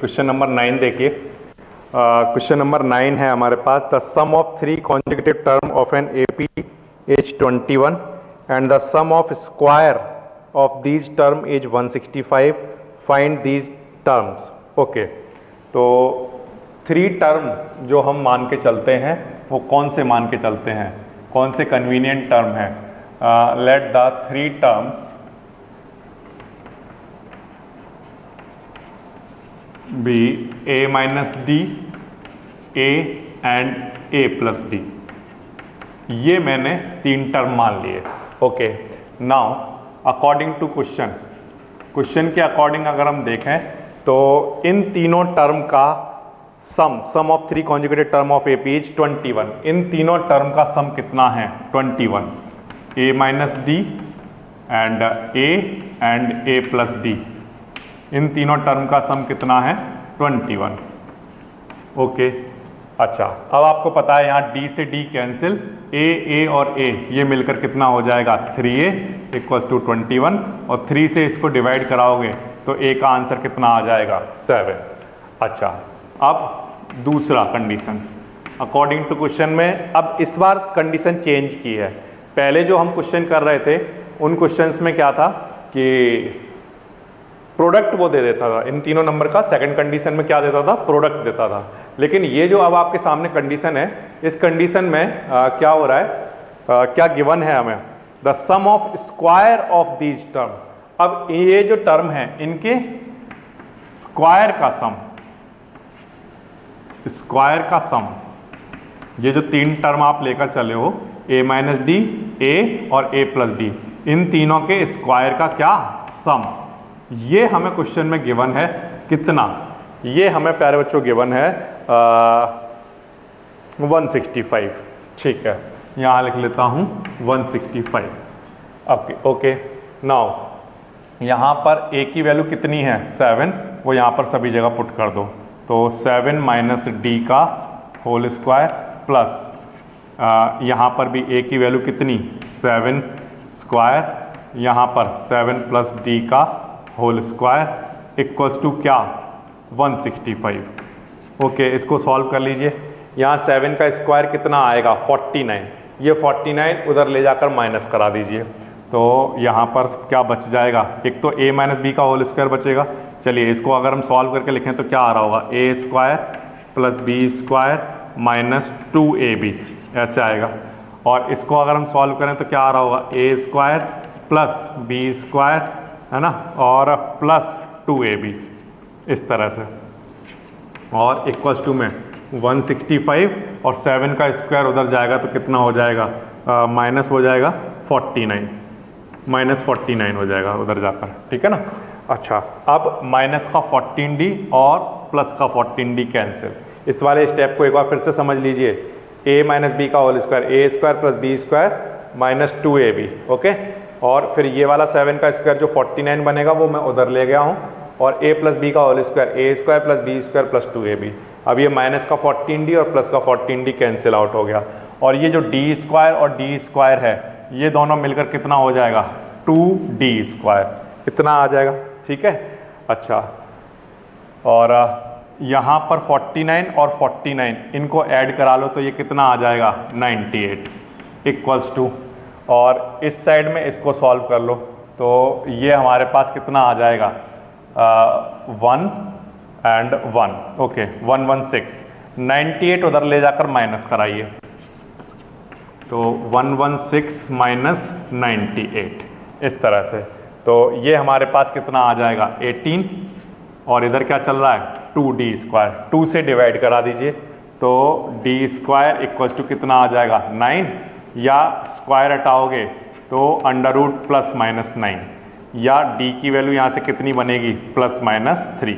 Question number 9 देखिए। Question number 9 है हमारे पास, the sum of 3 consecutive term of an AP is 21 and the sum of square of these term is 165, find these terms. Okay, तो 3 term जो हम मान के चलते हैं वो कौन से मान के चलते हैं, कौन से कन्वीनियंट टर्म है। Let the 3 terms be a minus D, a and a plus d. ये मैंने 3 टर्म मान लिए। Okay, now according to question के अकॉर्डिंग अगर हम देखें तो इन तीनों टर्म का sum of 3 conjugated term of A P is 21। इन तीनों टर्म का सम कितना है 21, a minus d and a plus d. इन तीनों टर्म का सम कितना है 21। ओके, अच्छा, अब आपको पता है यहाँ d से d कैंसिल, a और a ये मिलकर कितना हो जाएगा 3a इक्वल्स टू 21, और 3 से इसको डिवाइड कराओगे तो a का आंसर कितना आ जाएगा 7। अच्छा, अब दूसरा कंडीशन अकॉर्डिंग टू क्वेश्चन में, अब इस बार कंडीशन चेंज की है। पहले जो हम क्वेश्चन कर रहे थे उन क्वेश्चंस में क्या था कि प्रोडक्ट वो दे देता था, इन तीनों नंबर का सेकंड कंडीशन में क्या देता था, प्रोडक्ट देता था। लेकिन ये जो अब आपके सामने कंडीशन है, इस कंडीशन में क्या हो रहा है, क्या गिवन है हमें, the sum of square of these term. अब ये जो टर्म है इनके स्क्वायर का सम, ये जो 3 टर्म आप लेकर चले हो, a माइनस डी, a और a प्लस डी, इन तीनों के स्क्वायर का क्या सम, ये हमें क्वेश्चन में गिवन है कितना, ये हमें प्यारे बच्चों गिवन है 165। ठीक है, यहाँ लिख लेता हूँ 165। ओके, नाउ यहाँ पर a की वैल्यू कितनी है 7, वो यहाँ पर सभी जगह पुट कर दो, तो 7 माइनस डी का होल स्क्वायर प्लस यहाँ पर भी a की वैल्यू कितनी 7 स्क्वायर, यहाँ पर 7 प्लस डी का होल स्क्वायर इक्वल्स टू क्या 165। ओके, इसको सॉल्व कर लीजिए। यहाँ 7 का स्क्वायर कितना आएगा 49, ये 49 उधर ले जाकर माइनस करा दीजिए, तो यहाँ पर क्या बच जाएगा, एक तो a माइनस बी का होल स्क्वायर बचेगा। चलिए इसको अगर हम सॉल्व करके लिखें तो क्या आ रहा होगा, a square plus B square minus 2ab, ऐसे आएगा। और इसको अगर हम सॉल्व करें तो क्या आ रहा होगा, a square plus B square, है ना, और प्लस 2ab, इस तरह से, और इक्वल्स टू में 165, और 7 का स्क्वायर उधर जाएगा तो कितना हो जाएगा, माइनस हो जाएगा 49, माइनस 49 हो जाएगा उधर जाकर। ठीक है ना। अच्छा, अब माइनस का 14d और प्लस का 14d कैंसिल। इस वाले स्टेप को एक बार फिर से समझ लीजिए, a माइनस बी का whole square, a square plus B square minus 2ab। Okay, और फिर ये वाला 7 का स्क्वायर जो 49 बनेगा वो मैं उधर ले गया हूँ, और a प्लस बी का whole square, a square plus B square plus 2ab। अब ये माइनस का 14d और प्लस का 14d कैंसिल आउट हो गया, और ये जो d स्क्वायर और d स्क्वायर है ये दोनों मिलकर कितना हो जाएगा 2d स्क्वायर, इतना आ जाएगा। ठीक है। अच्छा, और यहाँ पर 49 और 49 इनको ऐड करा लो तो ये कितना आ जाएगा 98 इक्वल्स टू, और इस साइड में इसको सॉल्व कर लो तो ये हमारे पास कितना आ जाएगा 1 एंड 1। ओके, 116, 98 उधर ले जाकर माइनस कराइए, तो 116 माइनस 98, इस तरह से। तो ये हमारे पास कितना आ जाएगा 18, और इधर क्या चल रहा है 2d स्क्वायर, 2 से डिवाइड करा दीजिए तो d स्क्वायर इक्वल्स टू कितना आ जाएगा 9, या स्क्वायर हटाओगे तो अंडर रूट प्लस माइनस 9, या d की वैल्यू यहाँ से कितनी बनेगी प्लस माइनस 3।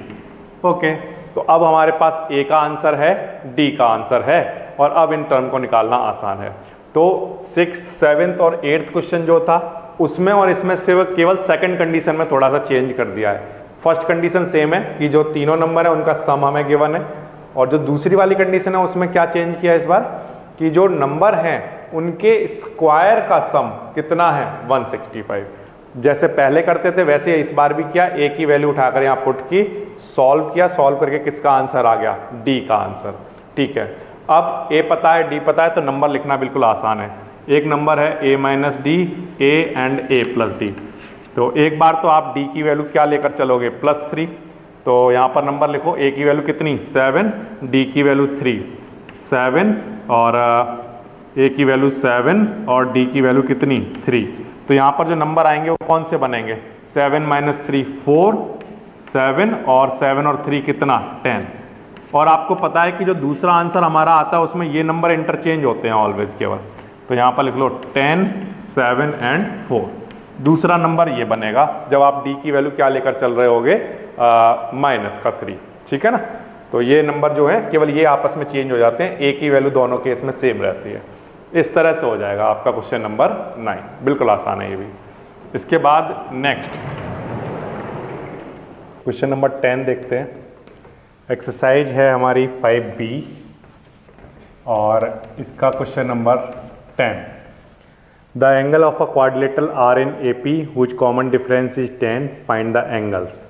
ओके, तो अब हमारे पास a का आंसर है, d का आंसर है, और अब इन टर्म को निकालना आसान है। तो 6th, 7th और 8th क्वेश्चन जो था उसमें और इसमें सिर्फ केवल सेकंड कंडीशन में थोड़ा सा चेंज कर दिया है। फर्स्ट कंडीशन सेम है कि जो तीनों नंबर है उनका सम हमें गिवन है, और जो दूसरी वाली कंडीशन है उसमें क्या चेंज किया इस बार कि जो नंबर हैं उनके स्क्वायर का सम कितना है 165। जैसे पहले करते थे वैसे इस बार भी किया, ए की वैल्यू उठाकर यहाँ पुट की, सॉल्व किया, सॉल्व करके किसका आंसर आ गया, डी का आंसर। ठीक है, अब ए पता है डी पता है तो नंबर लिखना बिल्कुल आसान है। एक नंबर है a minus d, a and a plus d. तो एक बार तो आप डी की वैल्यू क्या लेकर चलोगे, +3। तो यहाँ पर नंबर लिखो, ए की वैल्यू कितनी 7, डी की वैल्यू 3, 7 और ए की वैल्यू 7 और डी की वैल्यू कितनी 3। तो यहाँ पर जो नंबर आएंगे वो कौन से बनेंगे, 7 - 3 4, 7 और 7 और 3 कितना 10। और आपको पता है कि जो दूसरा आंसर हमारा आता है उसमें ये नंबर इंटरचेंज होते हैं ऑलवेज केवल। तो यहाँ पर लिख लो 10, 7 एंड 4। दूसरा नंबर ये बनेगा जब आप डी की वैल्यू क्या लेकर चल रहे होगे, -3। ठीक है ना। तो ये नंबर जो है केवल ये आपस में चेंज हो जाते हैं, ए की वैल्यू दोनों केस में सेम रहती है। इस तरह से हो जाएगा आपका क्वेश्चन नंबर 9। बिल्कुल आसान है ये भी। इसके बाद नेक्स्ट क्वेश्चन नंबर 10 देखते हैं। एक्सरसाइज है हमारी 5B और इसका question number 10। The angle of a quadrilateral are in AP which common difference is 10, find the angles.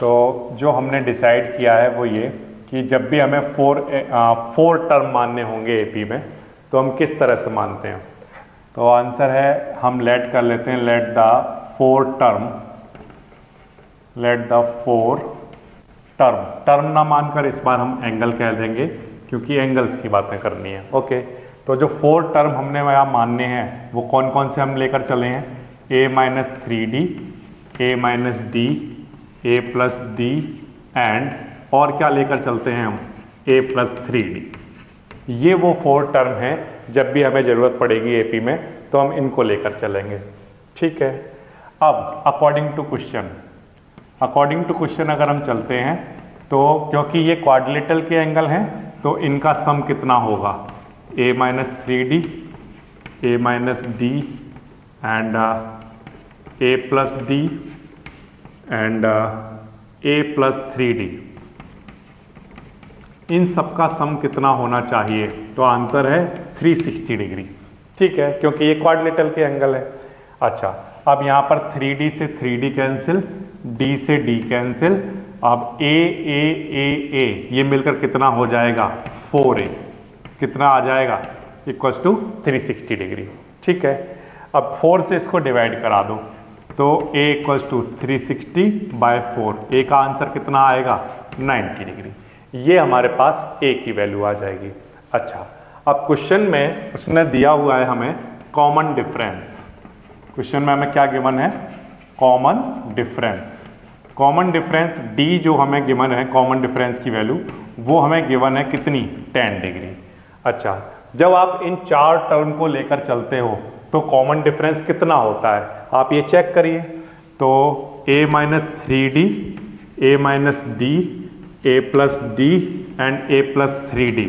तो जो हमने डिसाइड किया है वो ये कि जब भी हमें 4 टर्म मानने होंगे AP में तो हम किस तरह से मानते हैं। तो आंसर है, हम लेट कर लेते हैं, लेट द 4 टर्म, टर्म ना मानकर इस बार हम एंगल कह देंगे क्योंकि एंगल्स की बातें करनी है। ओके, तो जो 4 टर्म हमने यहाँ मानने हैं वो कौन कौन से हम लेकर चले हैं, a - 3d, a - d, a + d and और क्या लेकर चलते हैं हम, a + 3d। ये वो 4 टर्म हैं जब भी हमें ज़रूरत पड़ेगी AP में तो हम इनको लेकर चलेंगे। ठीक है, अब अकॉर्डिंग टू क्वेश्चन अगर हम चलते हैं तो क्योंकि ये क्वाड्रिलेटरल के एंगल हैं तो इनका सम कितना होगा, a - 3d, a - d and a + d and a + 3d। इन सब का सम कितना होना चाहिए, तो आंसर है 360 डिग्री। ठीक है, क्योंकि ये क्वाड्रिलेटरल के एंगल है। अच्छा, अब यहाँ पर 3d से 3d कैंसिल, d से d कैंसिल, अब a ये मिलकर कितना हो जाएगा 4a, कितना आ जाएगा = 360 डिग्री। ठीक है, अब 4 से इसको डिवाइड करा दो तो a = 360/4, a का आंसर कितना आएगा 90 डिग्री। ये हमारे पास a की वैल्यू आ जाएगी। अच्छा, अब क्वेश्चन में उसने दिया हुआ है हमें कॉमन डिफरेंस। क्वेश्चन में हमें क्या गिवन है, कॉमन डिफरेंस d जो हमें गिवन है, कॉमन डिफरेंस की वैल्यू वो हमें गिवन है कितनी 10 डिग्री। अच्छा, जब आप इन 4 टर्म को लेकर चलते हो तो कॉमन डिफरेंस कितना होता है, आप ये चेक करिए। तो a - 3d, a - d, a + d and a + 3d,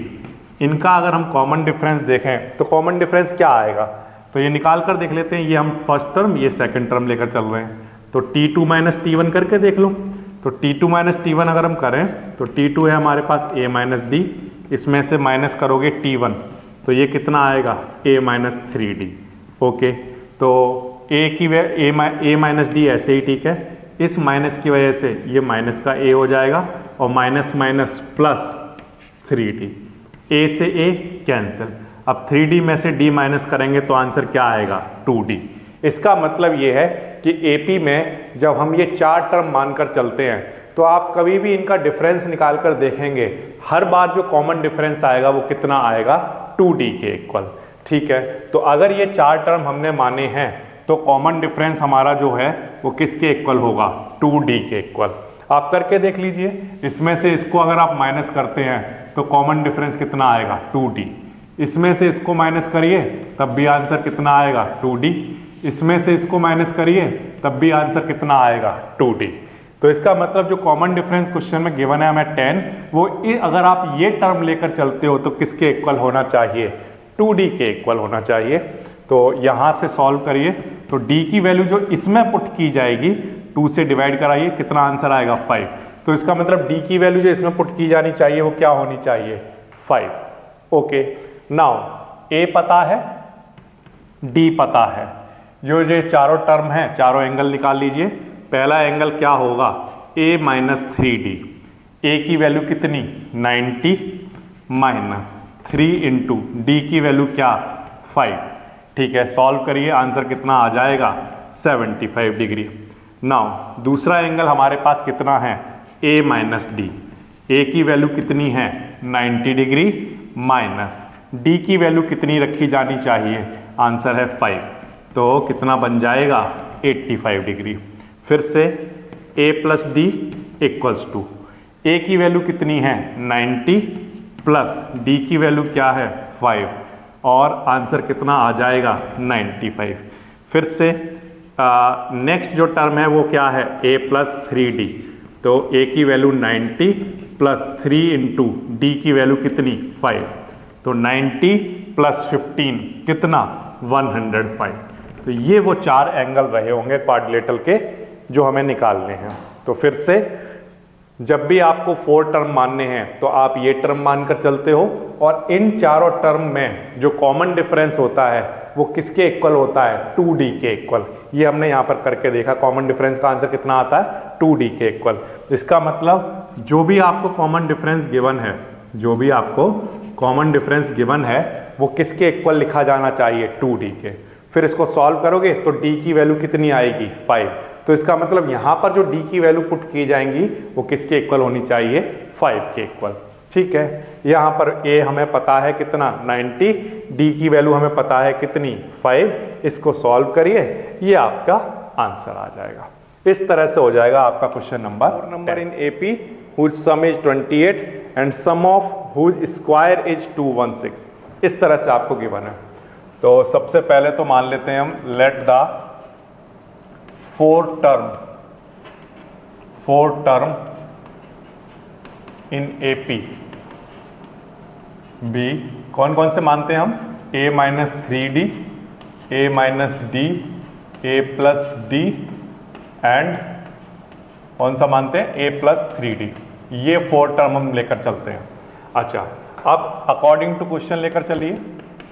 इनका अगर हम कॉमन डिफरेंस देखें तो कॉमन डिफरेंस क्या आएगा, तो ये निकाल कर देख लेते हैं। ये हम फर्स्ट टर्म, ये सेकंड टर्म लेकर चल रहे हैं तो T2 - T1 करके देख लो। तो T2 - T1 अगर हम करें तो T2 है हमारे पास a - d, इसमें से माइनस करोगे T1 तो ये कितना आएगा a - 3d। ओके, तो a - d ऐसे ही ठीक है, इस माइनस की वजह से ये माइनस का a हो जाएगा और माइनस + 3d, a से a कैंसिल। अब 3d में से d माइनस करेंगे तो आंसर क्या आएगा 2d। इसका मतलब ये है कि AP में जब हम ये 4 टर्म मानकर चलते हैं तो आप कभी भी इनका डिफरेंस निकाल कर देखेंगे, हर बार जो कॉमन डिफरेंस आएगा वो कितना आएगा 2d के इक्वल। ठीक है, तो अगर ये 4 टर्म हमने माने हैं तो कॉमन डिफरेंस हमारा जो है वो किसके इक्वल होगा 2d के इक्वल। आप करके देख लीजिए, इसमें से इसको अगर आप माइनस करते हैं तो कॉमन डिफरेंस कितना आएगा 2d, इसमें से इसको माइनस करिए तब भी आंसर कितना आएगा 2d, इसमें से इसको माइनस करिए तब भी आंसर कितना आएगा 2d। तो इसका मतलब जो कॉमन डिफरेंस क्वेश्चन में गिवन है हमें 10, वो अगर आप ये टर्म लेकर चलते हो तो किसके इक्वल होना चाहिए 2d के इक्वल होना चाहिए। तो यहाँ से सॉल्व करिए तो d की वैल्यू जो इसमें पुट की जाएगी 2 से डिवाइड कराइए, कितना आंसर आएगा 5। तो इसका मतलब d की वैल्यू जो इसमें पुट की जानी चाहिए वो क्या होनी चाहिए 5। ओके, नाउ a पता है, d पता है, ये चारों टर्म हैं, चारों एंगल निकाल लीजिए। पहला एंगल क्या होगा, a माइनस 3d। a की वैल्यू कितनी 90 माइनस 3 इंटू डी की वैल्यू क्या 5। ठीक है, सॉल्व करिए, आंसर कितना आ जाएगा 75 डिग्री। नाउ दूसरा एंगल हमारे पास कितना है a माइनस डी। a की वैल्यू कितनी है 90 डिग्री माइनस d की वैल्यू कितनी रखी जानी चाहिए, आंसर है 5, तो कितना बन जाएगा 85 डिग्री। फिर से a plus D equals to a की वैल्यू कितनी है 90 प्लस d की वैल्यू क्या है 5 और आंसर कितना आ जाएगा 95। फिर से नेक्स्ट जो टर्म है वो क्या है a प्लस 3d। तो a की वैल्यू 90 प्लस 3 इंटू डी की वैल्यू कितनी 5, तो 90 प्लस 15 कितना 105। तो ये वो चार एंगल रहे होंगे क्वाड्रिलेटरल के जो हमें निकालने हैं। तो फिर से जब भी आपको 4 टर्म मानने हैं तो आप ये टर्म मानकर चलते हो, और इन चारों टर्म में जो कॉमन डिफरेंस होता है वो किसके इक्वल होता है 2d के इक्वल। ये हमने यहाँ पर करके देखा, कॉमन डिफरेंस का आंसर कितना आता है 2d के इक्वल। इसका मतलब जो भी आपको कॉमन डिफरेंस गिवन है, जो भी आपको कॉमन डिफरेंस गिवन है वो किसके इक्वल लिखा जाना चाहिए 2d के। फिर इसको सॉल्व करोगे तो d की वैल्यू कितनी आएगी 5। तो इसका मतलब यहाँ पर जो d की वैल्यू पुट की जाएंगी वो किसके इक्वल होनी चाहिए 5 के इक्वल। ठीक है, यहाँ पर a हमें पता है कितना 90, d की वैल्यू हमें पता है कितनी 5। इसको सॉल्व करिए, ये आपका आंसर आ जाएगा। इस तरह से हो जाएगा आपका question number in AP whose sum is 28 and sum of whose square is 216। इस तरह से आपको गिवन है। तो सबसे पहले तो मान लेते हैं हम let the 4 term in AP be, कौन कौन से मानते हैं हम a minus 3d, a minus D, a plus D and कौन सा मानते हैं a प्लस 3d। ये 4 टर्म हम लेकर चलते हैं। अच्छा, अब अकॉर्डिंग टू क्वेश्चन लेकर चलिए।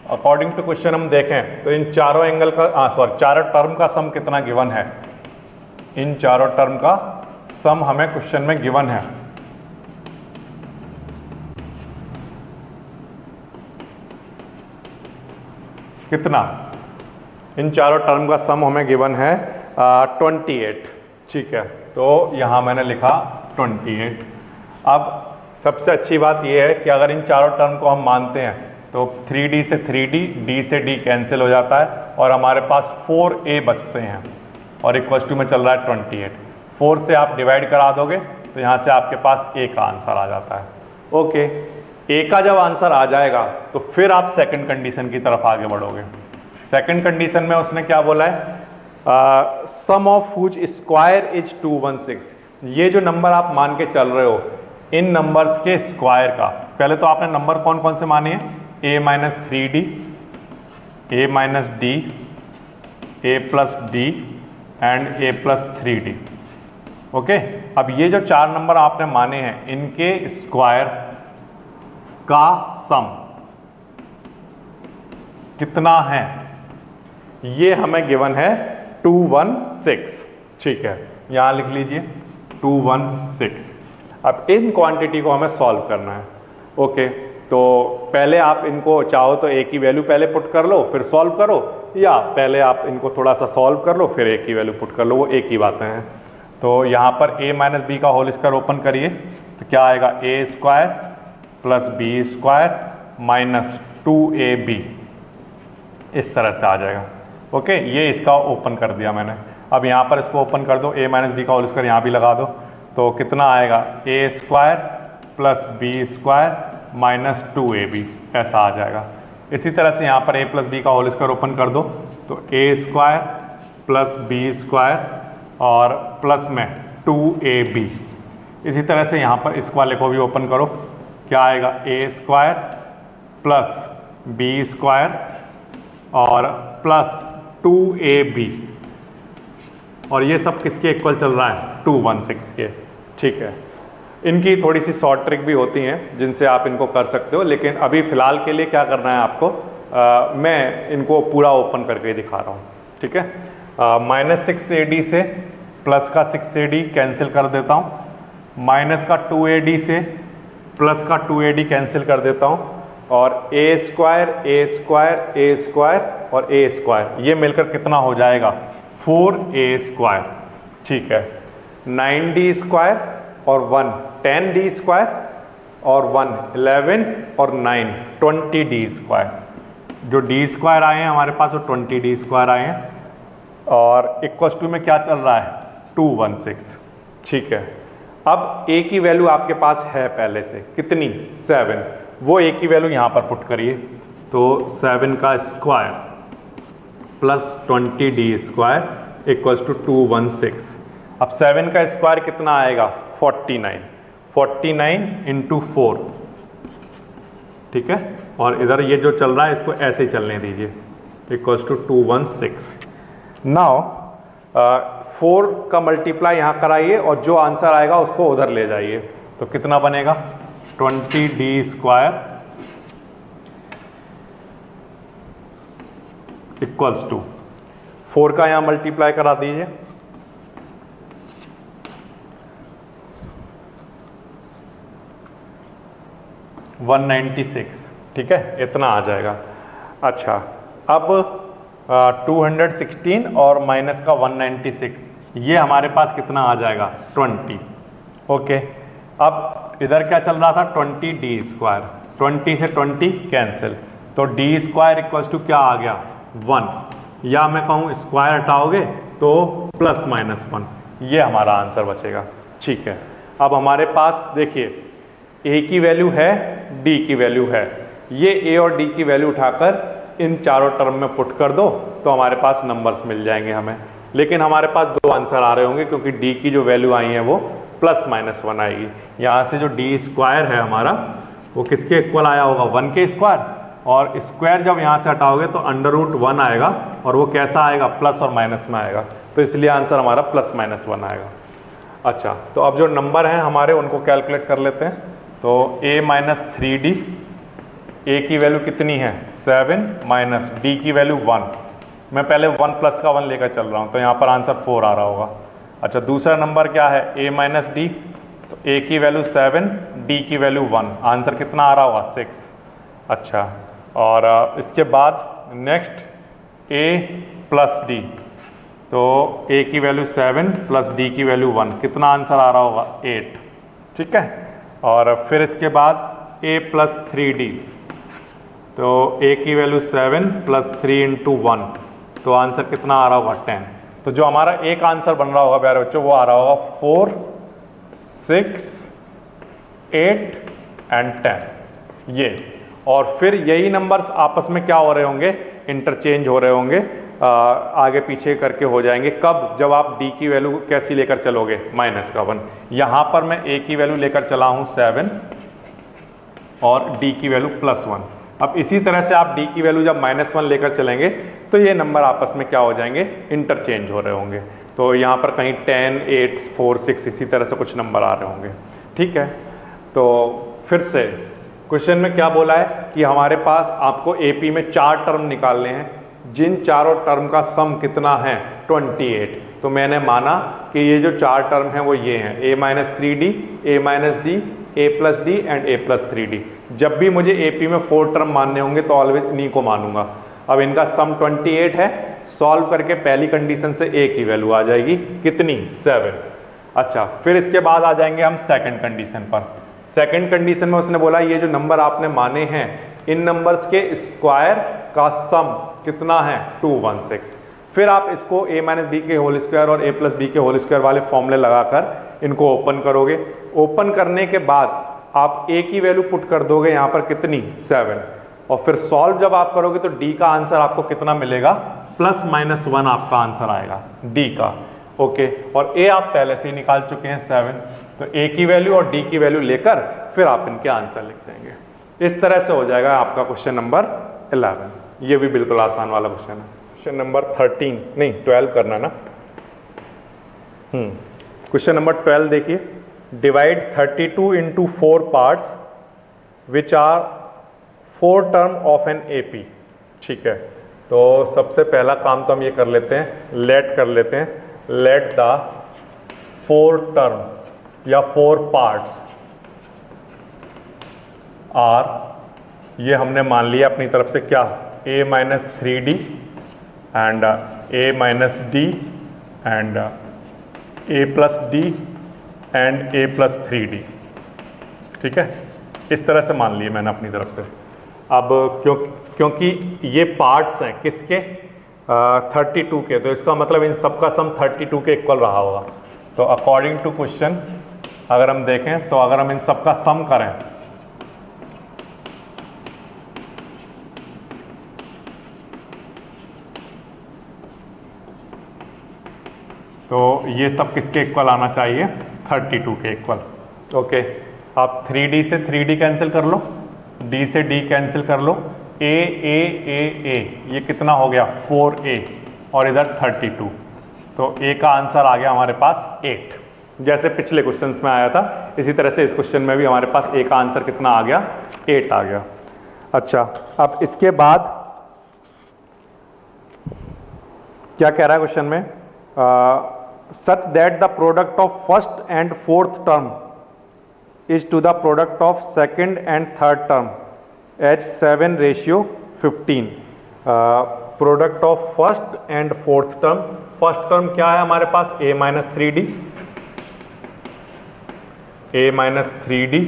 अकॉर्डिंग टू क्वेश्चन हम देखें तो इन चारों एंगल का चारों टर्म का सम कितना गिवन है। इन चारों टर्म का सम हमें क्वेश्चन में गिवन है। कितना, इन चारों टर्म का सम हमें गिवन है 28। ठीक है, तो यहां मैंने लिखा 28। अब सबसे अच्छी बात यह है कि अगर इन चारों टर्म को हम मानते हैं तो 3d से 3d, d से d कैंसिल हो जाता है और हमारे पास 4a बचते हैं और इक्वल्स टू में चल रहा है 28। 4 से आप डिवाइड करा दोगे तो यहाँ से आपके पास a का आंसर आ जाता है। ओके, a का जब आंसर आ जाएगा तो फिर आप सेकंड कंडीशन की तरफ आगे बढ़ोगे। सेकंड कंडीशन में उसने क्या बोला है, sum of whose square is 216। ये जो नंबर आप मान के चल रहे हो इन नंबर्स के स्क्वायर का, पहले तो आपने नंबर कौन कौन से माने हैं a minus 3d, a minus D, a plus D and a plus 3d। Okay, अब ये जो 4 नंबर आपने माने हैं इनके स्क्वायर का सम कितना है, ये हमें गिवन है 216। ठीक है, यहां लिख लीजिए 216। अब इन क्वांटिटी को हमें सॉल्व करना है। ओके, तो पहले आप इनको चाहो तो a की वैल्यू पहले पुट कर लो फिर सॉल्व करो, या पहले आप इनको थोड़ा सा सॉल्व कर लो फिर a की वैल्यू पुट कर लो, वो एक ही बातें हैं। तो यहाँ पर a माइनस बी का होल स्क्वायर ओपन करिए तो क्या आएगा a square plus B square minus 2ab, इस तरह से आ जाएगा। ओके, ये इसका ओपन कर दिया मैंने। अब यहाँ पर इसको ओपन कर दो, a माइनस बी का होल स्क्वायर यहाँ भी लगा दो तो कितना आएगा a square plus B square minus 2ab, ऐसा आ जाएगा। इसी तरह से यहाँ पर a प्लस बी का होल स्क्वायर ओपन कर दो तो a square plus B square और प्लस में 2ab। इसी तरह से यहाँ पर इस वाले को भी ओपन करो, क्या आएगा a square plus B square और प्लस 2ab, और ये सब किसके इक्वल चल रहा है 216 के। ठीक है, इनकी थोड़ी सी शॉर्ट ट्रिक भी होती हैं जिनसे आप इनको कर सकते हो, लेकिन अभी फ़िलहाल के लिए क्या करना है आपको, मैं इनको पूरा ओपन करके दिखा रहा हूँ। ठीक है। -6AD से प्लस का 6AD कैंसिल कर देता हूँ, माइनस का 2AD से प्लस का 2AD कैंसिल कर देता हूँ, और a square a square a square और a स्क्वायर ये मिलकर कितना हो जाएगा 4a स्क्वायर। ठीक है, 9d स्क्वायर और 1 10d स्क्वायर और 1 11 और 9 20d स्क्वायर। जो d स्क्वायर आए हैं हमारे पास वो 20d स्क्वायर आए हैं, और इक्वल्स टू में क्या चल रहा है 216। ठीक है, अब a की वैल्यू आपके पास है पहले से कितनी 7, वो a की वैल्यू यहाँ पर पुट करिए, तो 7 का square plus 20d square equals to 216। अब 7 का स्क्वायर कितना आएगा 49, 49 इंटू 4। ठीक है, और इधर ये जो चल रहा है इसको ऐसे ही चलने दीजिए, इक्वल्स टू 216। नाउ 4 का मल्टीप्लाई यहाँ कराइए और जो आंसर आएगा उसको उधर ले जाइए, तो कितना बनेगा 20d स्क्वायर इक्वल्स टू 4 का यहाँ मल्टीप्लाई करा दीजिए, 196। ठीक है, इतना आ जाएगा। अच्छा, अब 216 और माइनस का 196 ये हमारे पास कितना आ जाएगा 20। ओके, अब इधर क्या चल रहा था 20d स्क्वायर, 20 से 20 कैंसिल, तो d स्क्वायर इक्वल्स टू क्या आ गया 1, या मैं कहूँ स्क्वायर हटाओगे तो प्लस माइनस 1, ये हमारा आंसर बचेगा। ठीक है, अब हमारे पास देखिए a की वैल्यू है, d की वैल्यू है, ये a और d की वैल्यू उठाकर इन चारों टर्म में पुट कर दो तो हमारे पास नंबर्स मिल जाएंगे हमें, लेकिन हमारे पास दो आंसर आ रहे होंगे क्योंकि d की जो वैल्यू आई है वो प्लस माइनस 1 आएगी। यहाँ से जो d स्क्वायर है हमारा वो किसके इक्वल आया होगा 1 के स्क्वायर, और स्क्वायर जब यहाँ से हटाओगे तो √1 आएगा, और वो कैसा आएगा प्लस और माइनस में आएगा, तो इसलिए आंसर हमारा प्लस माइनस 1 आएगा। अच्छा, तो अब जो नंबर हैं हमारे उनको कैलकुलेट कर लेते हैं। तो a-3d, a की वैल्यू कितनी है 7 माइनस d की वैल्यू 1, मैं पहले 1 प्लस का 1 लेकर चल रहा हूँ तो यहाँ पर आंसर 4 आ रहा होगा। अच्छा, दूसरा नंबर क्या है a-d, तो a की वैल्यू 7, d की वैल्यू 1, आंसर कितना आ रहा होगा 6। अच्छा, और इसके बाद नेक्स्ट a प्लस d, तो a की वैल्यू 7 प्लस d की वैल्यू 1, कितना आंसर आ रहा होगा 8। ठीक है, और फिर इसके बाद a प्लस 3d, तो a की वैल्यू 7 प्लस 3 इंटू 1, तो आंसर कितना आ रहा होगा 10। तो जो हमारा एक आंसर बन रहा होगा प्यारे बच्चों वो आ रहा होगा 4, 6, 8 एंड 10 ये, और फिर यही नंबर्स आपस में क्या हो रहे होंगे इंटरचेंज हो रहे होंगे, आगे पीछे करके हो जाएंगे। कब? जब आप d की वैल्यू कैसी लेकर चलोगे माइनस का 1। यहाँ पर मैं a की वैल्यू लेकर चला हूँ 7 और d की वैल्यू प्लस 1। अब इसी तरह से आप d की वैल्यू जब -1 लेकर चलेंगे तो ये नंबर आपस में क्या हो जाएंगे इंटरचेंज हो रहे होंगे। तो यहाँ पर कहीं 10, 8, 4, 6 इसी तरह से कुछ नंबर आ रहे होंगे। ठीक है, तो फिर से क्वेश्चन में क्या बोला है कि हमारे पास आपको AP में 4 टर्म निकालने हैं, जिन चारों टर्म का सम कितना है 28। तो मैंने माना कि ये जो 4 टर्म हैं वो ये हैं a-3d, a-d, a+d and a+3d। जब भी मुझे AP में 4 टर्म मानने होंगे तो ऑलवेज इन्हीं को मानूंगा। अब इनका सम 28 है, सॉल्व करके पहली कंडीशन से a की वैल्यू आ जाएगी कितनी 7। अच्छा, फिर इसके बाद आ जाएंगे हम सेकंड कंडीशन पर। सेकंड कंडीशन में उसने बोला ये जो नंबर आपने माने हैं इन नंबर्स के स्क्वायर का सम कितना है 216। फिर आप इसको a-b के होल स्क्वायर और a+b के होल स्क्वायर वाले फॉर्मूले लगाकर इनको ओपन करोगे। ओपन करने के बाद आप a की वैल्यू पुट कर दोगे यहाँ पर कितनी 7, और फिर सॉल्व जब आप करोगे तो d का आंसर आपको कितना मिलेगा +-1 आपका आंसर आएगा d का। ओके, और a आप पहले से ही निकाल चुके हैं 7, तो a की वैल्यू और d की वैल्यू लेकर फिर आप इनके आंसर लिख देंगे। इस तरह से हो जाएगा आपका क्वेश्चन नंबर 11। ये भी बिल्कुल आसान वाला क्वेश्चन है। क्वेश्चन नंबर 13 नहीं 12 करना ना। क्वेश्चन नंबर 12 देखिए, divide 32 into 4 parts which are 4 term of an AP। ठीक है, तो सबसे पहला काम तो हम ये कर लेते हैं, लेट कर लेते हैं, लेट द 4 टर्म या 4 पार्ट्स आर, ये हमने मान लिया अपनी तरफ से क्या, a minus 3d and a minus d and a plus d and a plus 3d, ठीक है, इस तरह से मान लिए मैंने अपनी तरफ से। अब क्योंकि ये पार्ट्स हैं किसके, 32 के, तो इसका मतलब इन सब का सम 32 के इक्वल रहा होगा। तो अकॉर्डिंग टू क्वेश्चन अगर हम देखें तो अगर हम इन सब का सम करें तो ये सब किसके इक्वल आना चाहिए, 32 के इक्वल। ओके, आप 3d से 3d कैंसिल कर लो, d से d कैंसिल कर लो, a ये कितना हो गया 4a और इधर 32, तो a का आंसर आ गया हमारे पास 8। जैसे पिछले क्वेश्चंस में आया था इसी तरह से इस क्वेश्चन में भी हमारे पास a का आंसर कितना आ गया, 8 आ गया। अच्छा, अब इसके बाद क्या कह रहा है क्वेश्चन में, such that the product of first and fourth term is to the product of second and third term as 7:15। Product of first and fourth term, first term क्या है हमारे पास, a minus 3d, a minus 3d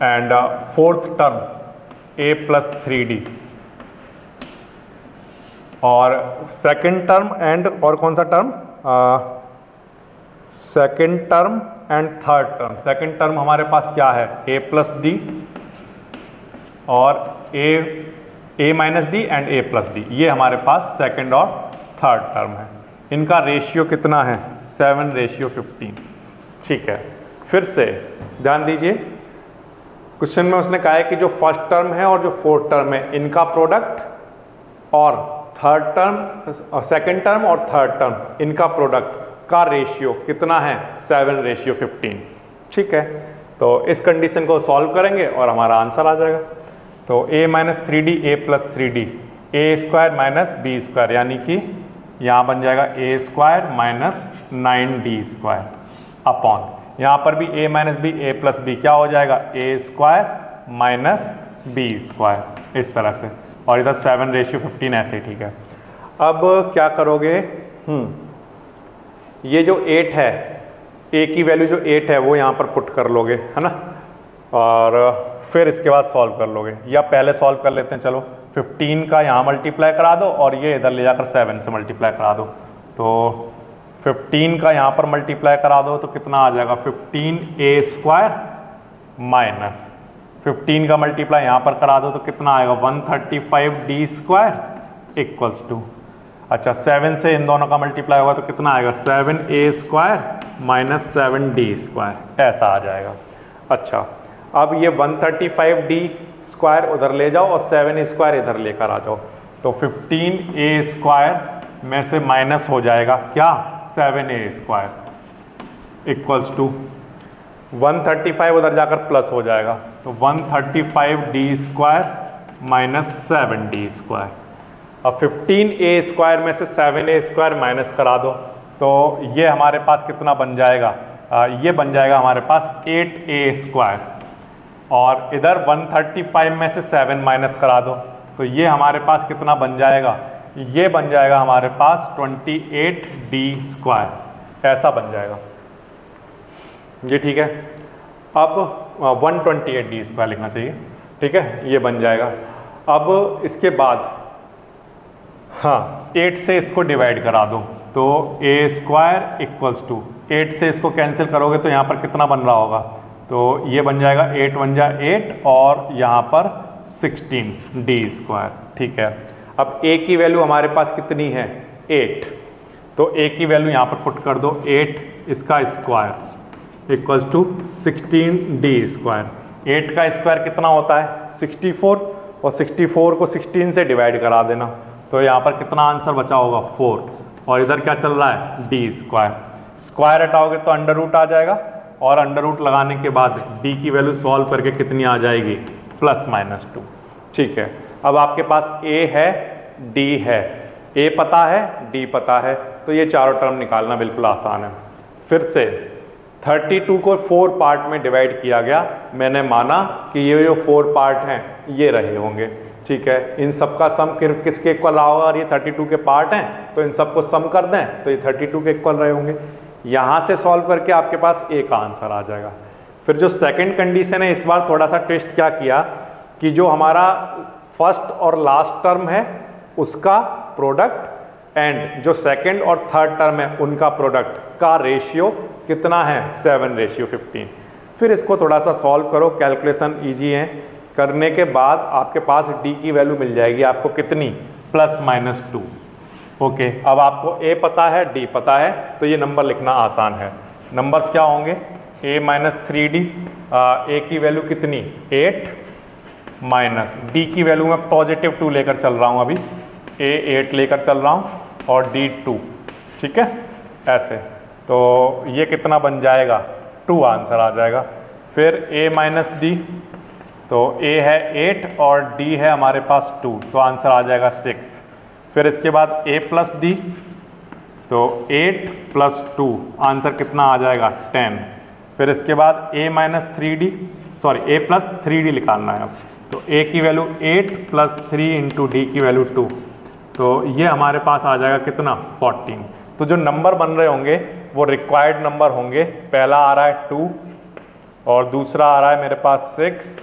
and fourth term a plus 3d, और second term and और कौन सा term, second term and third term. Second term हमारे पास क्या है, a प्लस डी और a minus d and a plus d, ये हमारे पास सेकेंड और थर्ड टर्म है। इनका रेशियो कितना है, 7:15। ठीक है, फिर से ध्यान दीजिए, क्वेश्चन में उसने कहा है कि जो फर्स्ट टर्म है और जो फोर्थ टर्म है इनका प्रोडक्ट और थर्ड टर्म और सेकेंड टर्म और थर्ड टर्म इनका प्रोडक्ट का रेशियो कितना है, 7:15। ठीक है, तो इस कंडीशन को सॉल्व करेंगे और हमारा आंसर आ जाएगा। तो a minus 3d a plus 3d a square minus B square, यानी कि यहाँ बन जाएगा a square minus 9d square upon, यहाँ पर भी a minus B a plus B क्या हो जाएगा, a square minus B square, इस तरह से, और इधर 7:15 ऐसे ही। ठीक है, अब क्या करोगे, ये जो 8 है, a की वैल्यू जो 8 है वो यहाँ पर पुट कर लोगे, है ना, और फिर इसके बाद सॉल्व कर लोगे, या पहले सॉल्व कर लेते हैं। चलो 15 का यहाँ मल्टीप्लाई करा दो और ये इधर ले जाकर 7 से मल्टीप्लाई करा दो, तो 15 का यहाँ पर मल्टीप्लाई करा दो तो कितना आ जाएगा, 15a स्क्वायर माइनस 15 का मल्टीप्लाई यहाँ पर करा दो तो कितना आएगा, 135d स्क्वायर इक्वल्स टू, अच्छा 7 से इन दोनों का मल्टीप्लाई होगा तो कितना आएगा, 7a square minus 7d square, ऐसा आ जाएगा। अच्छा, अब ये 135d स्क्वायर उधर ले जाओ और 7a स्क्वायर इधर लेकर आ जाओ, तो 15a स्क्वायर में से माइनस हो जाएगा क्या, 7a स्क्वायर इक्वल्स टू 135 उधर जाकर प्लस हो जाएगा, तो 135d square minus 7d square. अब 15a स्क्वायर में से 7a स्क्वायर माइनस करा दो तो ये हमारे पास कितना बन जाएगा, ये बन जाएगा हमारे पास 8a स्क्वायर, और इधर 135 में से 7 माइनस करा दो तो ये हमारे पास कितना बन जाएगा, ये बन जाएगा हमारे पास 28d स्क्वायर, ऐसा बन जाएगा जी। ठीक है, अब 128d स्क्वायर लिखना चाहिए, ठीक है, ये बन जाएगा। अब इसके बाद हाँ 8 से इसको डिवाइड करा दो तो a स्क्वायर इक्वल्स टू, 8 से इसको कैंसिल करोगे तो यहाँ पर कितना बन रहा होगा, तो ये बन जाएगा 8 1 जा 8 और यहाँ पर 16d स्क्वायर। ठीक है, अब a की वैल्यू हमारे पास कितनी है, 8, तो a की वैल्यू यहाँ पर पुट कर दो, 8 इसका square equals to 16d square. 8 का स्क्वायर कितना होता है, 64, और 64 को 16 से डिवाइड करा देना तो यहाँ पर कितना आंसर बचा होगा, 4, और इधर क्या चल रहा है, d स्क्वायर। स्क्वायर हटाओगे तो अंडर रूट आ जाएगा, और अंडर रूट लगाने के बाद d की वैल्यू सॉल्व करके कितनी आ जाएगी, +-2। ठीक है, अब आपके पास A है, D है, A पता है, D पता है, तो ये चारों टर्म निकालना बिल्कुल आसान है। फिर से 32 को 4 पार्ट में डिवाइड किया गया, मैंने माना कि ये जो 4 पार्ट हैं ये रहे होंगे, ठीक है। इन सब का सम किसके इक्वल रहा होगा, और ये 32 के पार्ट हैं तो इन सबको सम कर दें तो ये 32 के इक्वल रहे होंगे। यहाँ से सॉल्व करके आपके पास A का आंसर आ जाएगा। फिर जो सेकंड कंडीशन है, इस बार थोड़ा सा ट्विस्ट क्या किया कि जो हमारा फर्स्ट और लास्ट टर्म है उसका प्रोडक्ट एंड जो सेकंड और थर्ड टर्म है उनका प्रोडक्ट का रेशियो कितना है, 7:15। फिर इसको थोड़ा सा सॉल्व करो, कैलकुलेशन इजी है। करने के बाद आपके पास D की वैल्यू मिल जाएगी आपको कितनी, +-2। ओके, अब आपको A पता है, D पता है, तो ये नंबर लिखना आसान है। नंबर्स क्या होंगे, A-3D, A की वैल्यू कितनी 8 माइनस D की वैल्यू में +2 लेकर चल रहा हूँ अभी, A 8 लेकर चल रहा हूँ और D 2, ठीक है ऐसे। तो ये कितना बन जाएगा, 2 आंसर आ जाएगा। फिर A-D, तो A है 8 और D है हमारे पास 2, तो आंसर आ जाएगा 6। फिर इसके बाद A+D, तो 8 + 2 आंसर कितना आ जाएगा 10। फिर इसके बाद A-3D, सॉरी A+3D निकालना है अब, तो A की वैल्यू 8 + 3 × D की वैल्यू 2, तो ये हमारे पास आ जाएगा कितना 14। तो जो नंबर बन रहे होंगे वो रिक्वायर्ड नंबर होंगे। पहला आ रहा है 2 और दूसरा आ रहा है मेरे पास 6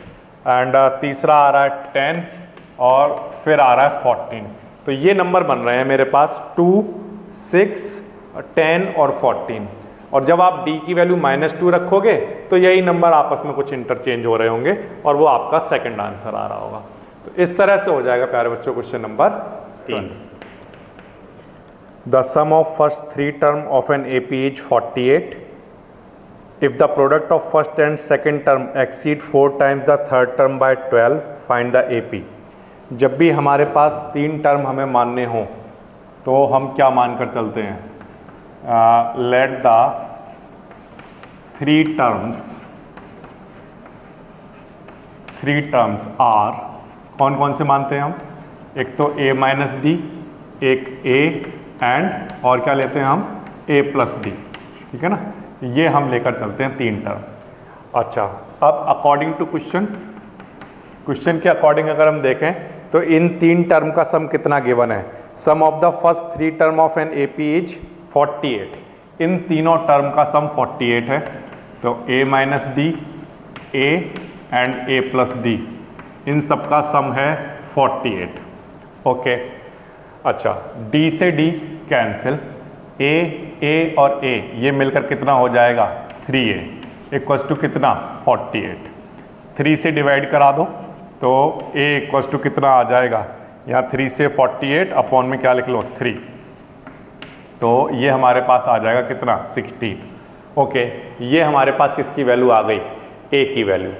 एंड तीसरा आ रहा है 10 और फिर आ रहा है 14। तो ये नंबर बन रहे हैं मेरे पास 2, 6, 10 और 14। और जब आप D की वैल्यू -2 रखोगे तो यही नंबर आपस में कुछ इंटरचेंज हो रहे होंगे और वो आपका सेकंड आंसर आ रहा होगा। तो इस तरह से हो जाएगा प्यारे बच्चों question number 3। The sum of first 3 term of an AP is 48. If the product of first and second term exceed 4 times the third term by 12, find the AP. जब भी हमारे पास 3 टर्म हमें मानने हों तो हम क्या मानकर चलते हैं, let the 3 terms are, कौन कौन से मानते हैं हम, एक तो A-D, एक A एंड और क्या लेते हैं हम A+D, ठीक है ना। ये हम लेकर चलते हैं 3 टर्म। अच्छा, अब अकॉर्डिंग टू क्वेश्चन के अकॉर्डिंग अगर हम देखें तो इन 3 टर्म का सम कितना गिवन है, sum of the first 3 term of an AP is 48। इन तीनों टर्म का सम 48 है, तो A-D, A एंड A+D, इन सब का सम है 48। ओके, अच्छा D से D कैंसिल, A और A ये मिलकर कितना हो जाएगा 3A इक्वल्स टू कितना 48। 3 से डिवाइड करा दो तो A इक्वल्स टू कितना आ जाएगा, यहाँ 3 से 48 अपॉन में क्या लिख लो 3, तो ये हमारे पास आ जाएगा कितना 16। ओके, ये हमारे पास किसकी वैल्यू आ गई, A की वैल्यू।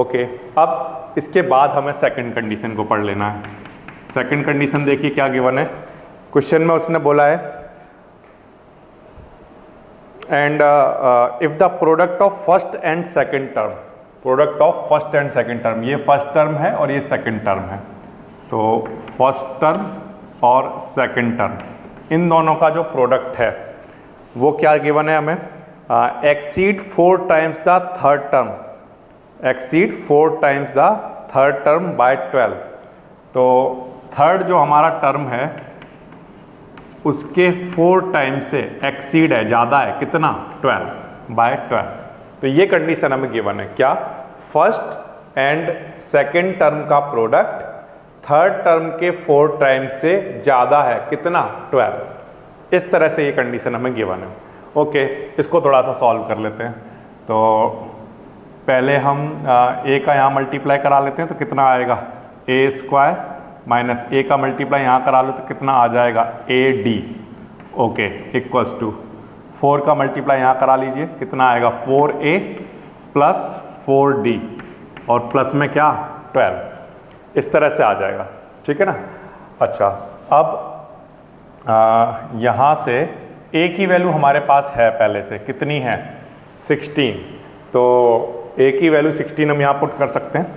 ओके, अब इसके बाद हमें सेकंड कंडीशन को पढ़ लेना है। सेकंड कंडीशन देखिए क्या गिवन है क्वेश्चन में, उसने बोला है and if the product of first and second term, product of first and second term, ये फर्स्ट टर्म है और ये सेकंड टर्म है, तो फर्स्ट टर्म और सेकंड टर्म इन दोनों का जो प्रोडक्ट है वो क्या गिवन है हमें, exceed 4 times the third term, exceed 4 times the third term by 12। तो थर्ड जो हमारा टर्म है उसके 4 टाइम से एक्सीड है, ज़्यादा है, कितना 12/12। तो ये कंडीशन हमें गिवन है, क्या, फर्स्ट एंड सेकंड टर्म का प्रोडक्ट थर्ड टर्म के 4 टाइम से ज़्यादा है, कितना 12। इस तरह से ये कंडीशन हमें गिवन है। ओके, इसको थोड़ा सा सॉल्व कर लेते हैं। तो पहले हम A का यहाँ मल्टीप्लाई करा लेते हैं, तो कितना आएगा A² माइनस A का मल्टीप्लाई यहाँ करा लो तो कितना आ जाएगा AD, ओके, इक्वल्स टू 4 का मल्टीप्लाई यहाँ करा लीजिए, कितना आएगा 4A + 4D और प्लस में क्या 12, इस तरह से आ जाएगा, ठीक है ना। अच्छा, अब यहाँ से A की वैल्यू हमारे पास है पहले से, कितनी है 16, तो A की वैल्यू 16 हम यहाँ पुट कर सकते हैं,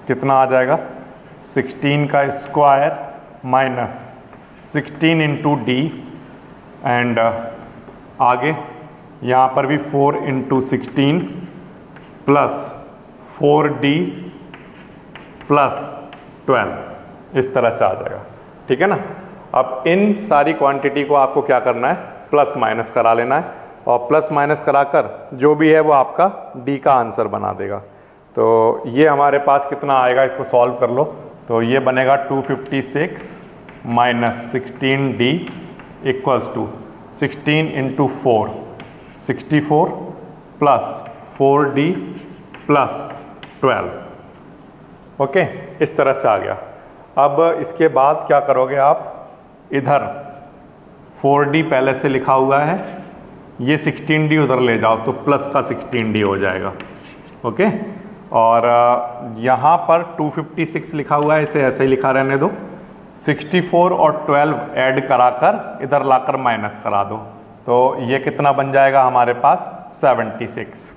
कितना आ जाएगा 16 का square minus 16 into D and आगे यहाँ पर भी 4 इंटू 16 प्लस 4d प्लस 12, इस तरह से आ जाएगा। ठीक है ना। अब इन सारी क्वांटिटी को आपको क्या करना है, प्लस माइनस करा लेना है, और प्लस माइनस कराकर जो भी है वो आपका डी का आंसर बना देगा। तो ये हमारे पास कितना आएगा, इसको सॉल्व कर लो। तो ये बनेगा 256 minus 16d equals to 16 into 4 64 plus 4d plus 12। Okay, इस तरह से आ गया। अब इसके बाद क्या करोगे आप, इधर 4d पहले से लिखा हुआ है, ये 16d उधर ले जाओ तो प्लस का 16d हो जाएगा। ओके, और यहाँ पर 256 लिखा हुआ है, इसे ऐसे ही लिखा रहने दो। 64 और 12 ऐड कराकर इधर लाकर माइनस करा दो, तो ये कितना बन जाएगा हमारे पास 76।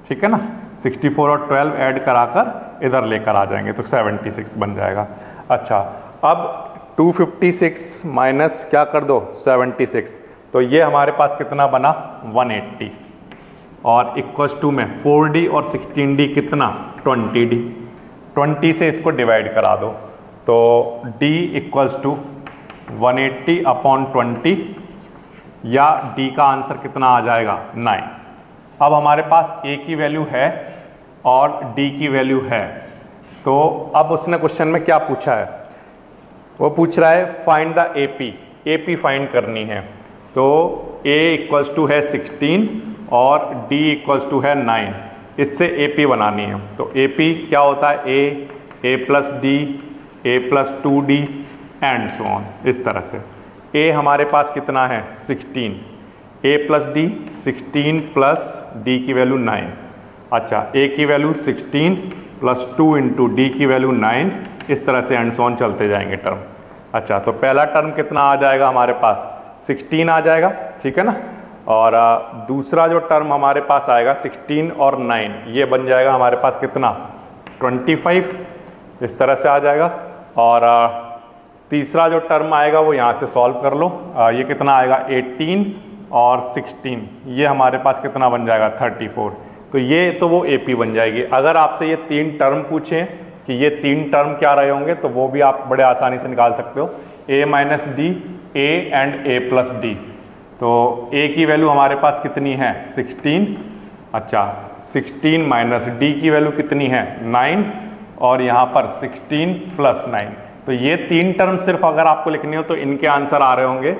ठीक है ना। 64 और 12 ऐड कराकर इधर लेकर आ जाएंगे तो 76 बन जाएगा। अच्छा, अब 256 माइनस क्या कर दो 76, तो ये हमारे पास कितना बना 180, और इक्वल्स टू में 4d और 16d कितना 20d, 20 से इसको डिवाइड करा दो तो d इक्वल्स टू 180 अपॉन 20, या d का आंसर कितना आ जाएगा 9। अब हमारे पास a की वैल्यू है और d की वैल्यू है, तो अब उसने क्वेश्चन में क्या पूछा है, वो पूछ रहा है फाइंड द AP फाइंड करनी है। तो a इक्वल्स टू है 16 और d इक्वल्स टू है 9, इससे AP बनानी है। तो AP क्या होता है, a plus d, a plus 2d and so on, इस तरह से। a हमारे पास कितना है 16, a plus d 16 plus d की वैल्यू 9। अच्छा, a की वैल्यू 16 प्लस 2 इंटू डी की वैल्यू 9, इस तरह से एंड सो ऑन चलते जाएंगे टर्म। अच्छा, तो पहला टर्म कितना आ जाएगा हमारे पास 16 आ जाएगा। ठीक है ना। और दूसरा जो टर्म हमारे पास आएगा 16 और 9, ये बन जाएगा हमारे पास कितना 25, इस तरह से आ जाएगा। और तीसरा जो टर्म आएगा वो यहाँ से सॉल्व कर लो, ये कितना आएगा 18 और 16, ये हमारे पास कितना बन जाएगा 34। तो ये तो वो AP बन जाएगी। अगर आपसे ये 3 टर्म पूछें कि ये 3 टर्म क्या रहे होंगे, तो वो भी आप बड़े आसानी से निकाल सकते हो, a minus D, a and a plus d. तो a की वैल्यू हमारे पास कितनी है 16। अच्छा, 16 माइनस डी की वैल्यू कितनी है 9, और यहाँ पर 16 प्लस 9। तो ये 3 टर्म सिर्फ अगर आपको लिखनी हो तो इनके आंसर आ रहे होंगे।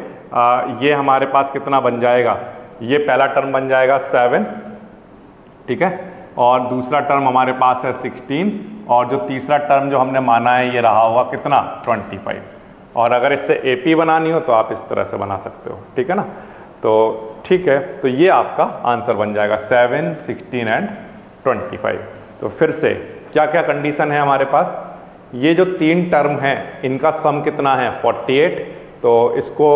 ये हमारे पास कितना बन जाएगा, ये पहला टर्म बन जाएगा 7, ठीक है, और दूसरा टर्म हमारे पास है 16, और जो तीसरा टर्म जो हमने माना है ये रहा होगा कितना 25। और अगर इससे AP बनानी हो तो आप इस तरह से बना सकते हो। ठीक है ना। तो ठीक है, तो ये आपका आंसर बन जाएगा 7, 16 एंड 25। तो फिर से क्या क्या कंडीशन है हमारे पास, ये जो 3 टर्म हैं इनका सम कितना है 48, तो इसको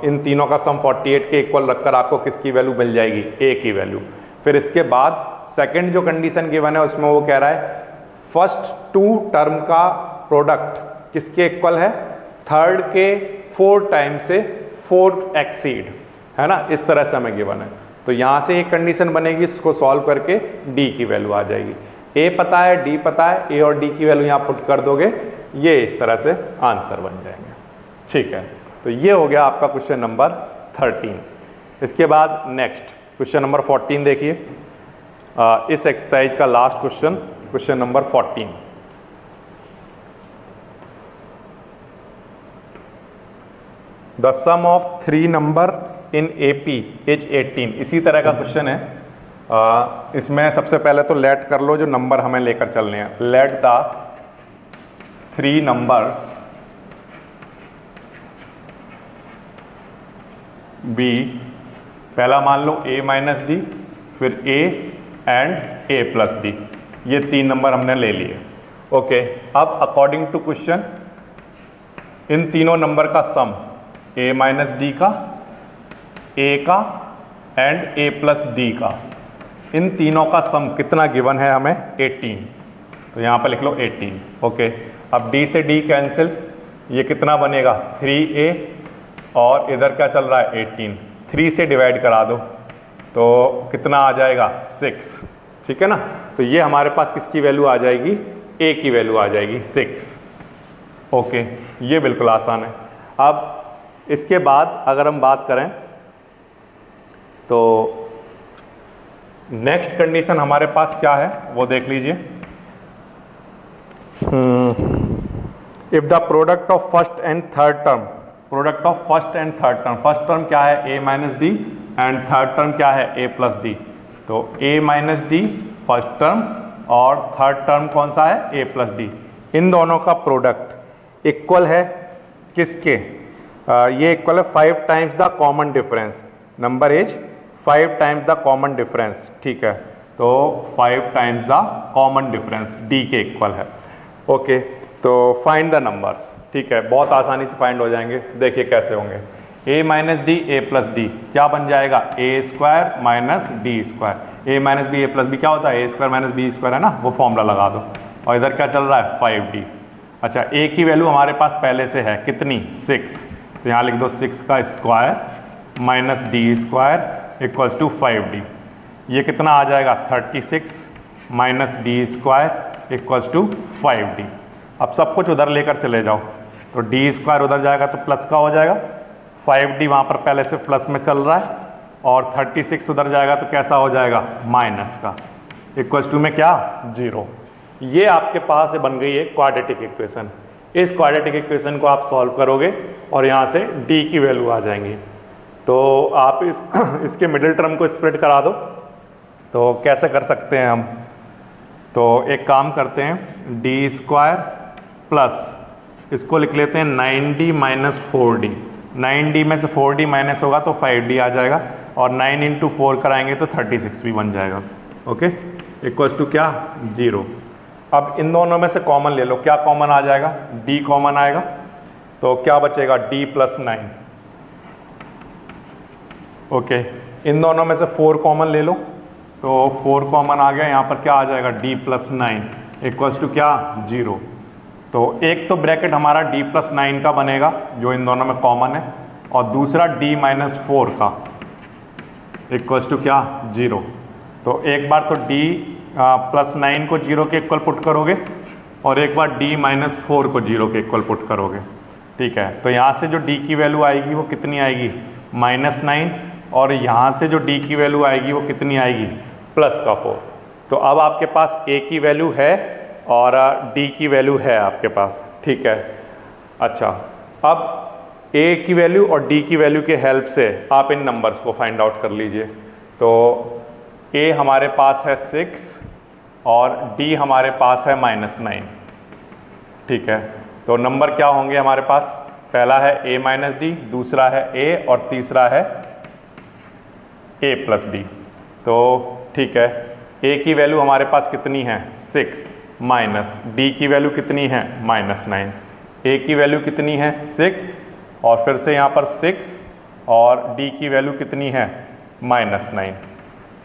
इन तीनों का सम 48 के इक्वल रखकर आपको किसकी वैल्यू मिल जाएगी A की वैल्यू। फिर इसके बाद सेकंड जो कंडीशन गिवन है उसमें वो कह रहा है फर्स्ट 2 टर्म का प्रोडक्ट किसके इक्वल है, थर्ड के 4 टाइम से 4 एक्सीड, है ना, इस तरह से हमें गिवन है। तो यहाँ से एक कंडीशन बनेगी, इसको सॉल्व करके D की वैल्यू आ जाएगी। A पता है, D पता है, A और D की वैल्यू यहाँ पुट कर दोगे, ये इस तरह से आंसर बन जाएंगे। ठीक है, तो ये हो गया आपका क्वेश्चन नंबर 13। इसके बाद नेक्स्ट क्वेश्चन नंबर 14 देखिए। इस एक्सरसाइज का last question, question number 14। The sum of 3 number in AP is 18। इसी तरह का क्वेश्चन है। इसमें सबसे पहले तो लेट कर लो जो नंबर हमें लेकर चलने हैं। लेट द 3 नंबर्स बी, पहला मान लो A माइनस डी, फिर A and A plus d, ये 3 नंबर हमने ले लिए। ओके, अब अकॉर्डिंग टू क्वेश्चन इन तीनों नंबर का सम A माइनस डी का, A का एंड A प्लस डी का, इन तीनों का सम कितना गिवन है हमें 18। तो यहाँ पर लिख लो 18। ओके, अब D से D कैंसिल, ये कितना बनेगा 3A, और इधर क्या चल रहा है 18, 3 से डिवाइड करा दो तो कितना आ जाएगा 6। ठीक है ना, तो ये हमारे पास किसकी वैल्यू आ जाएगी, A की वैल्यू आ जाएगी 6। ओके, ये बिल्कुल आसान है। अब इसके बाद अगर हम बात करें तो नेक्स्ट कंडीशन हमारे पास क्या है वो देख लीजिए। If the product of first and third term, product of first and third term, first term क्या है a minus d and third term क्या है a प्लस डी, तो a minus D first term और थर्ड टर्म कौन सा है a plus d, इन दोनों का प्रोडक्ट इक्वल है किसके, ये इक्वल है 5 times the common difference, number is 5 times the common difference. ठीक है, तो 5 times the common difference d के इक्वल है। ओके, तो फाइंड द नंबर्स। ठीक है, बहुत आसानी से फाइंड हो जाएंगे, देखिए कैसे होंगे। a minus d A plus D क्या बन जाएगा, ए स्क्वायर माइनस डी स्क्वायर, ए माइनस बी ए प्लस बी क्या होता है, ए स्क्वायर माइनस बी स्क्वायर है ना, वो फॉर्मूला लगा दो। और इधर क्या चल रहा है 5d। अच्छा, a की वैल्यू हमारे पास पहले से है कितनी 6, तो यहाँ लिख दो 6 का square minus D square equals to 5d, ये कितना आ जाएगा 36 minus D square equals to 5d। अब सब कुछ उधर लेकर चले जाओ, तो डी स्क्वायर उधर जाएगा तो प्लस का हो जाएगा, 5d वहाँ पर पहले से प्लस में चल रहा है, और 36 उधर जाएगा तो कैसा हो जाएगा माइनस का, इक्वल्स टू में क्या 0। ये आपके पास बन गई है क्वाड्रेटिक इक्वेशन। इस क्वाड्रेटिक इक्वेशन को आप सॉल्व करोगे और यहाँ से d की वैल्यू आ जाएंगी, तो आप इसके मिडिल टर्म को स्प्लिट करा दो। तो कैसे कर सकते हैं हम, तो एक काम करते हैं, डी स्क्वायर प्लस इसको लिख लेते हैं 9d माइनस 4d, 9d में से 4d माइनस होगा तो 5d आ जाएगा, और 9 इंटू 4 कराएंगे तो 36 भी बन जाएगा। ओके, इक्वल्स टू क्या 0। अब इन दोनों में से कॉमन ले लो, क्या कॉमन आ जाएगा, d कॉमन आएगा, तो क्या बचेगा d प्लस 9। ओके, इन दोनों में से 4 कॉमन ले लो, तो 4 कॉमन आ गया, यहाँ पर क्या आ जाएगा d प्लस 9 इक्वल्स टू क्या 0। तो एक तो ब्रैकेट हमारा d प्लस 9 का बनेगा जो इन दोनों में कॉमन है, और दूसरा d माइनस 4 का इक्वल्स टू क्या 0। तो एक बार तो d प्लस 9 को 0 के इक्वल पुट करोगे, और एक बार d माइनस 4 को 0 के इक्वल पुट करोगे। ठीक है, तो यहाँ से जो d की वैल्यू आएगी वो कितनी आएगी -9, और यहाँ से जो d की वैल्यू आएगी वो कितनी आएगी +4। तो अब आपके पास a की वैल्यू है और d की वैल्यू है आपके पास। ठीक है, अच्छा, अब a की वैल्यू और d की वैल्यू के हेल्प से आप इन नंबर्स को फाइंड आउट कर लीजिए। तो a हमारे पास है 6 और d हमारे पास है -9। ठीक है, तो नंबर क्या होंगे हमारे पास, पहला है a माइनस डी, दूसरा है a और तीसरा है a प्लस डी। तो ठीक है, a की वैल्यू हमारे पास कितनी है 6 माइनस d की वैल्यू कितनी है -9, a की वैल्यू कितनी है 6 और फिर से यहाँ पर 6 और d की वैल्यू कितनी है -9।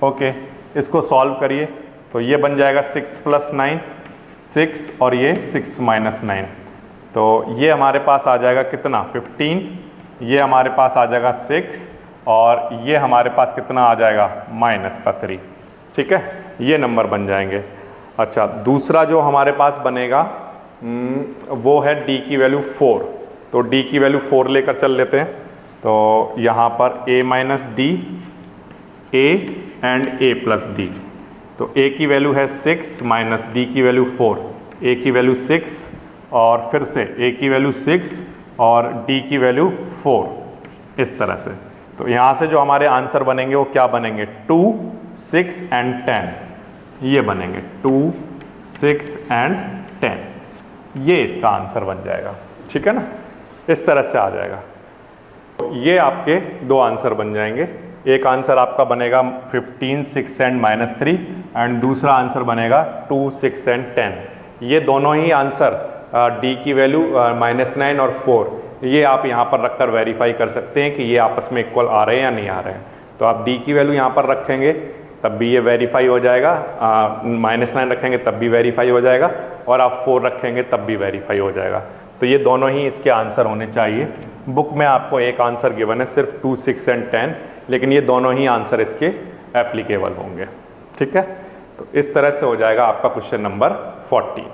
ओके, इसको सॉल्व करिए तो ये बन जाएगा 6 प्लस 9 6 और ये 6 माइनस 9, तो ये हमारे पास आ जाएगा कितना 15, ये हमारे पास आ जाएगा 6 और ये हमारे पास कितना आ जाएगा -3। ठीक है, ये नंबर बन जाएंगे। अच्छा, दूसरा जो हमारे पास बनेगा वो है d की वैल्यू 4, तो d की वैल्यू 4 लेकर चल लेते हैं। तो यहाँ पर a minus D, a and a plus d, तो a की वैल्यू है 6 माइनस d की वैल्यू 4, a की वैल्यू 6 और फिर से a की वैल्यू 6 और d की वैल्यू 4, इस तरह से। तो यहाँ से जो हमारे आंसर बनेंगे वो क्या बनेंगे 2, 6 एंड 10, ये बनेंगे 2, 6 एंड 10, ये इसका आंसर बन जाएगा। ठीक है ना, इस तरह से आ जाएगा। तो ये आपके दो आंसर बन जाएंगे, एक आंसर आपका बनेगा 15, 6 एंड -3 एंड दूसरा आंसर बनेगा 2, 6 एंड 10। ये दोनों ही आंसर d की वैल्यू -9 और 4, ये आप यहाँ पर रखकर वेरीफाई कर सकते हैं कि ये आपस में इक्वल आ रहे हैं या नहीं आ रहे हैं। तो आप d की वैल्यू यहाँ पर रखेंगे तब भी ये वेरीफाई हो जाएगा, -9 रखेंगे तब भी वेरीफाई हो जाएगा, और आप 4 रखेंगे तब भी वेरीफाई हो जाएगा। तो ये दोनों ही इसके आंसर होने चाहिए। बुक में आपको एक आंसर गिवन है सिर्फ 2, 6 एंड 10, लेकिन ये दोनों ही आंसर इसके एप्लीकेबल होंगे। ठीक है, तो इस तरह से हो जाएगा आपका क्वेश्चन नंबर 40।